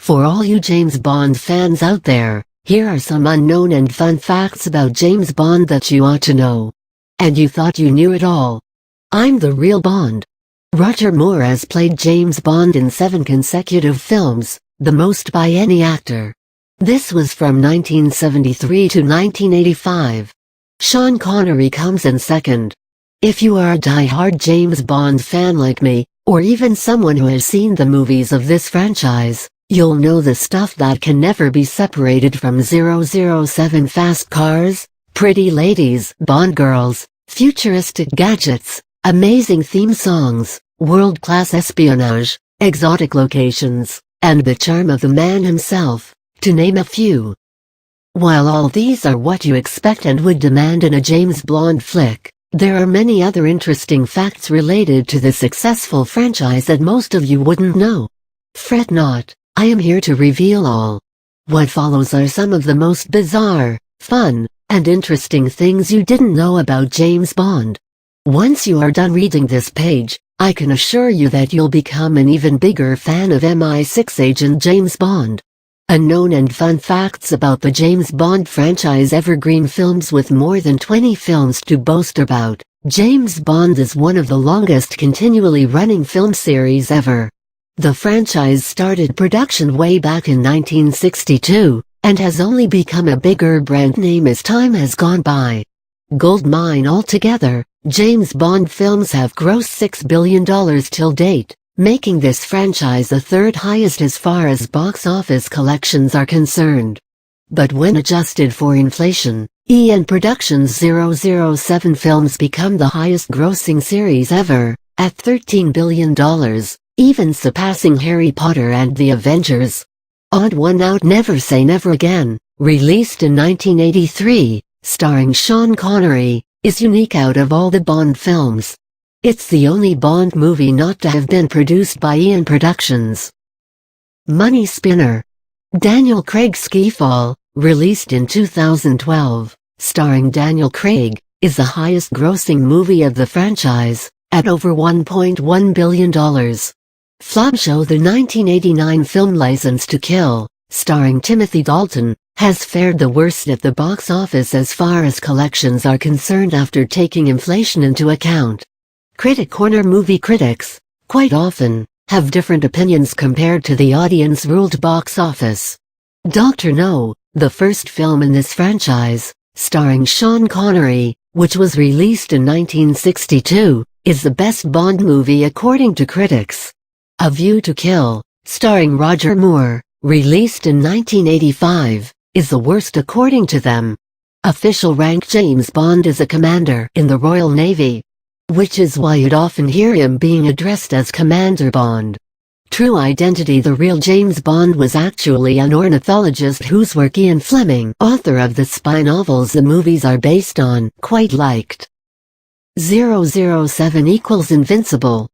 For all you James Bond fans out there, here are some unknown and fun facts about James Bond that you ought to know. And you thought you knew it all. I'm the real Bond. Roger Moore has played James Bond in 7 consecutive films, the most by any actor. This was from 1973 to 1985. Sean Connery comes in second. If you are a die-hard James Bond fan like me, or even someone who has seen the movies of this franchise, you'll know the stuff that can never be separated from 007: fast cars, pretty ladies, Bond girls, futuristic gadgets, amazing theme songs, world-class espionage, exotic locations, and the charm of the man himself, to name a few. While all these are what you expect and would demand in a James Bond flick, there are many other interesting facts related to the successful franchise that most of you wouldn't know. Fret not, I am here to reveal all. What follows are some of the most bizarre, fun, and interesting things you didn't know about James Bond. Once you are done reading this page, I can assure you that you'll become an even bigger fan of MI6 agent James Bond. Unknown and fun facts about the James Bond franchise evergreen films. With more than 20 films to boast about, James Bond is one of the longest continually running film series ever. The franchise started production way back in 1962, and has only become a bigger brand name as time has gone by. Goldmine altogether, James Bond films have grossed $6 billion till date, making this franchise the third highest as far as box office collections are concerned. But when adjusted for inflation, Eon Productions' 007 films become the highest grossing series ever, at $13 billion, even surpassing Harry Potter and the Avengers. Odd One Out: Never Say Never Again, released in 1983, starring Sean Connery, is unique out of all the Bond films. It's the only Bond movie not to have been produced by Eon Productions. Money Spinner. Daniel Craig's Skyfall, released in 2012, starring Daniel Craig, is the highest-grossing movie of the franchise, at over $1.1 billion. Flop Show. The 1989 film License to Kill, starring Timothy Dalton, has fared the worst at the box office as far as collections are concerned after taking inflation into account. Critic Corner. Movie critics, quite often, have different opinions compared to the audience-ruled box office. Dr. No, the first film in this franchise, starring Sean Connery, which was released in 1962, is the best Bond movie according to critics. A View to Kill, starring Roger Moore, released in 1985, is the worst according to them. Official rank: James Bond is a commander in the Royal Navy, which is why you'd often hear him being addressed as Commander Bond. True identity: the real James Bond was actually an ornithologist whose work Ian Fleming, author of the spy novels the movies are based on, quite liked. 007 equals invincible.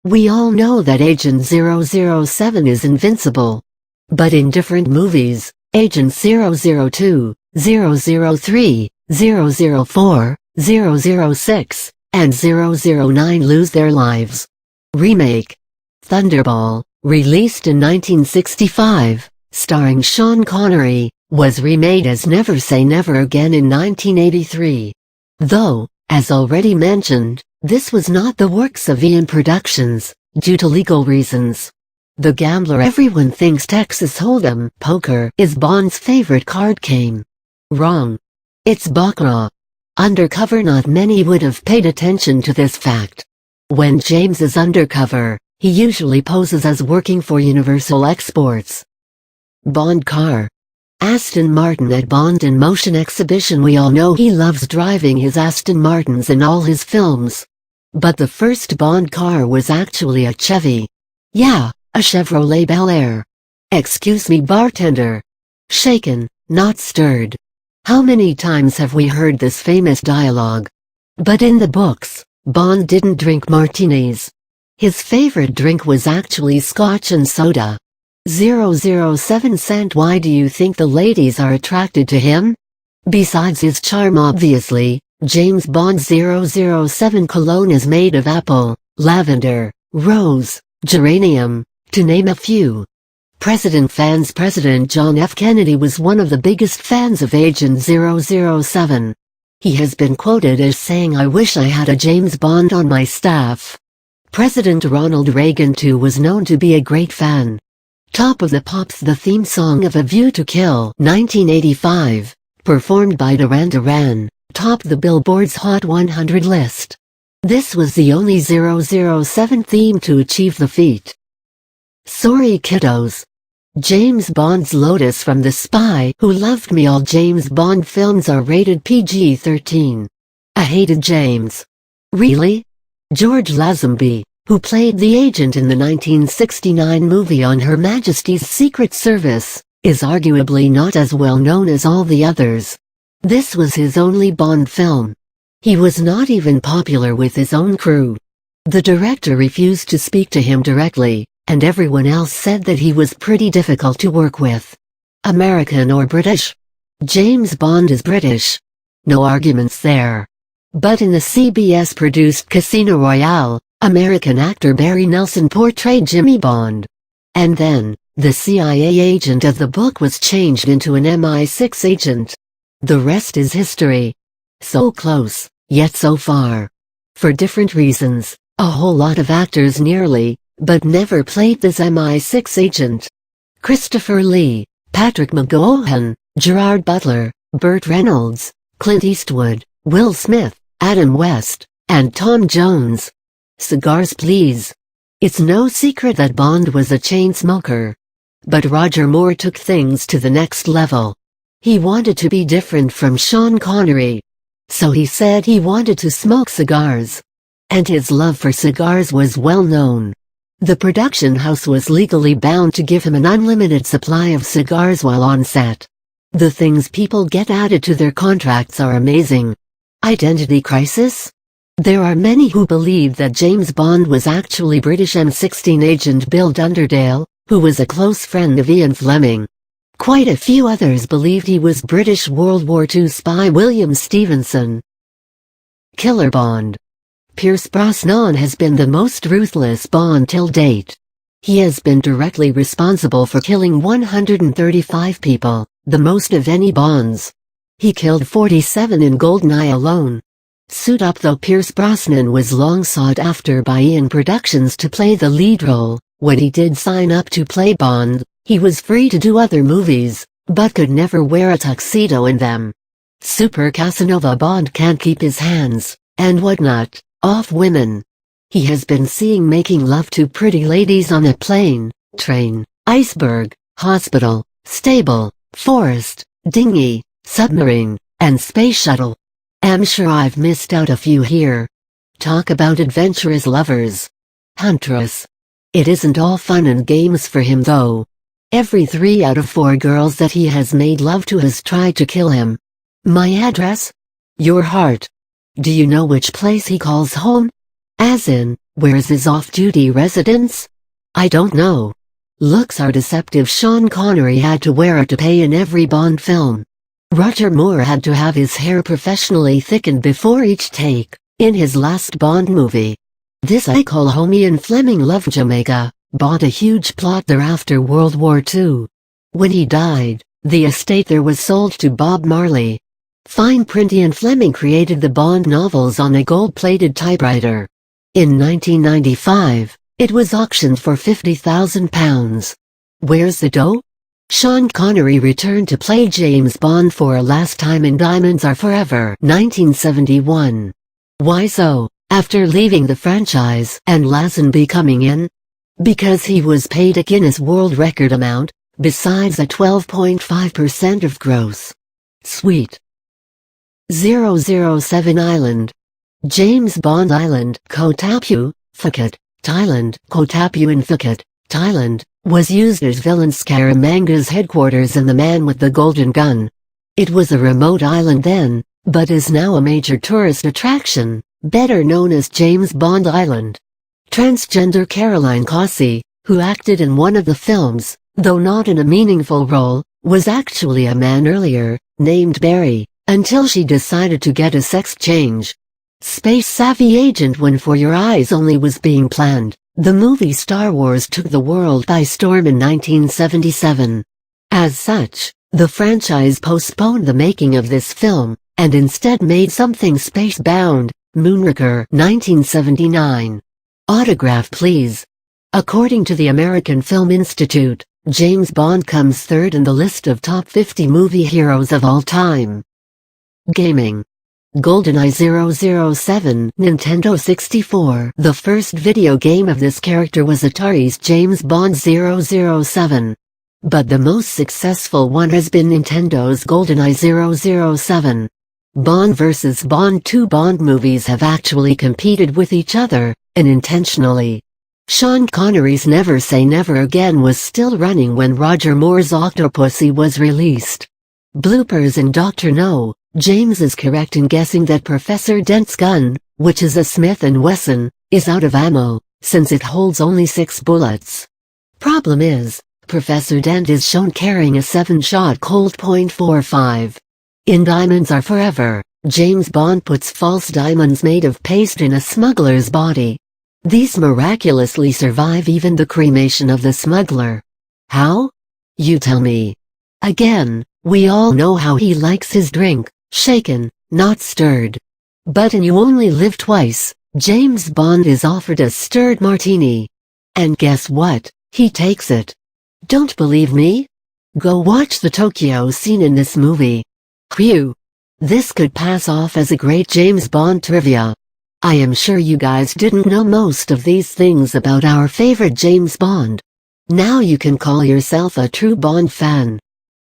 We all know that Agent 007 is invincible. But in different movies, Agent 002, 003, 004, 006, and 009 lose their lives. Remake. Thunderball, released in 1965, starring Sean Connery, was remade as Never Say Never Again in 1983. Though, as already mentioned, this was not the works of Eon Productions, due to legal reasons. The Gambler. Everyone thinks Texas Hold'em poker is Bond's favorite card game. Wrong. It's Baccarat. Undercover. Not many would have paid attention to this fact. When James is undercover, he usually poses as working for Universal Exports. Bond car. Aston Martin. At Bond in Motion exhibition, we all know he loves driving his Aston Martins in all his films. But the first Bond car was actually a Chevy. Yeah, a Chevrolet Bel Air. Excuse me, bartender. Shaken, not stirred. How many times have we heard this famous dialogue? But in the books, Bond didn't drink martinis. His favorite drink was actually scotch and soda. 007 cent. Why do you think the ladies are attracted to him? Besides his charm, obviously, James Bond's 007 cologne is made of apple, lavender, rose, geranium, to name a few. President fans. President John F. Kennedy was one of the biggest fans of Agent 007. He has been quoted as saying, "I wish I had a James Bond on my staff." President Ronald Reagan too was known to be a great fan. Top of the Pops, the theme song of A View to Kill 1985, performed by Duran Duran, topped the Billboard's Hot 100 list. This was the only 007 theme to achieve the feat. Sorry Kiddos. James Bond's Lotus from The Spy Who Loved Me. All James Bond films are rated PG-13. I hated James. Really? George Lazenby, who played the agent in the 1969 movie on Her Majesty's Secret Service, is arguably not as well known as all the others. This was his only Bond film. He was not even popular with his own crew. The director refused to speak to him directly, and everyone else said that he was pretty difficult to work with. American or British? James Bond is British. No arguments there. But in the CBS-produced Casino Royale, American actor Barry Nelson portrayed Jimmy Bond. And then, the CIA agent of the book was changed into an MI6 agent. The rest is history. So close, yet so far. For different reasons, a whole lot of actors nearly, but never played this MI6 agent. Christopher Lee, Patrick McGowan, Gerard Butler, Burt Reynolds, Clint Eastwood, Will Smith, Adam West, and Tom Jones. Cigars please. It's no secret that Bond was a chain smoker. But Roger Moore took things to the next level. He wanted to be different from Sean Connery. So he said he wanted to smoke cigars. And his love for cigars was well known. The production house was legally bound to give him an unlimited supply of cigars while on set. The things people get added to their contracts are amazing. Identity crisis? There are many who believe that James Bond was actually British M16 agent Bill Dunderdale, who was a close friend of Ian Fleming. Quite a few others believed he was British World War II spy William Stevenson. Killer Bond. Pierce Brosnan has been the most ruthless Bond till date. He has been directly responsible for killing 135 people, the most of any Bonds. He killed 47 in GoldenEye alone. Suit up though. Pierce Brosnan was long sought after by Eon Productions to play the lead role. When he did sign up to play Bond, he was free to do other movies, but could never wear a tuxedo in them. Super Casanova Bond can't keep his hands, and whatnot, off women. He has been seen making love to pretty ladies on a plane, train, iceberg, hospital, stable, forest, dinghy, submarine, and space shuttle. I'm sure I've missed out a few here. Talk about adventurous lovers. Huntress. It isn't all fun and games for him though. Every 3 out of 4 girls that he has made love to has tried to kill him. My address? Your heart. Do you know which place he calls home? As in, where's his off-duty residence? I don't know. Looks are deceptive. Sean Connery had to wear a toupee in every Bond film. Roger Moore had to have his hair professionally thickened before each take, in his last Bond movie. This I call home. Ian Fleming loved Jamaica, bought a huge plot there after World War II. When he died, the estate there was sold to Bob Marley. Fine print. Ian Fleming created the Bond novels on a gold-plated typewriter. In 1995, it was auctioned for £50,000. Where's the dough? Sean Connery returned to play James Bond for a last time in Diamonds Are Forever 1971. Why so, after leaving the franchise and Lazenby coming in? Because he was paid a Guinness World Record amount, besides a 12.5% of gross. Sweet. 007 Island. James Bond Island, Koh Tapu, Phuket, Thailand. Koh Tapu in Phuket, Thailand, was used as villain Scaramanga's headquarters in The Man with the Golden Gun. It was a remote island then, but is now a major tourist attraction, better known as James Bond Island. Transgender Caroline Cossey, who acted in one of the films, though not in a meaningful role, was actually a man earlier, named Barry, until she decided to get a sex change. Space Savvy Agent When For Your Eyes Only was being planned, The movie Star Wars took the world by storm in 1977. As such, the franchise postponed the making of this film, and instead made something space-bound, Moonraker 1979. Autograph please. According to the American Film Institute, James Bond comes third in the list of top 50 movie heroes of all time. Gaming. GoldenEye 007 Nintendo 64. The first video game of this character was Atari's James Bond 007. But the most successful one has been Nintendo's GoldenEye 007. Bond vs. Bond. Two Bond movies have actually competed with each other, unintentionally. Sean Connery's Never Say Never Again was still running when Roger Moore's Octopussy was released. Bloopers in Dr. No, James is correct in guessing that Professor Dent's gun, which is a Smith & Wesson, is out of ammo, since it holds only 6 bullets. Problem is, Professor Dent is shown carrying a 7-shot Colt .45. In Diamonds Are Forever, James Bond puts false diamonds made of paste in a smuggler's body. These miraculously survive even the cremation of the smuggler. How? You tell me. Again, we all know how he likes his drink, shaken, not stirred. But in You Only Live Twice, James Bond is offered a stirred martini. And guess what? He takes it. Don't believe me? Go watch the Tokyo scene in this movie. Phew. This could pass off as a great James Bond trivia. I am sure you guys didn't know most of these things about our favorite James Bond. Now you can call yourself a true Bond fan.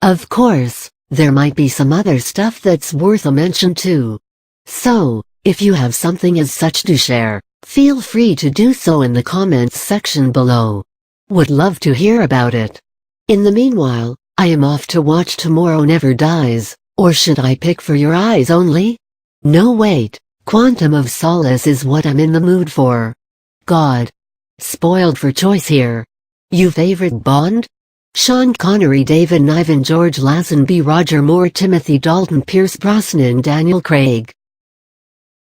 Of course, there might be some other stuff that's worth a mention too. So, if you have something as such to share, feel free to do so in the comments section below. Would love to hear about it. In the meanwhile, I am off to watch Tomorrow Never Dies, or should I pick For Your Eyes Only? No wait, Quantum of Solace is what I'm in the mood for. God. Spoiled for choice here. You favorite Bond? Sean Connery, David Niven, George Lazenby, Roger Moore, Timothy Dalton, Pierce Brosnan, Daniel Craig.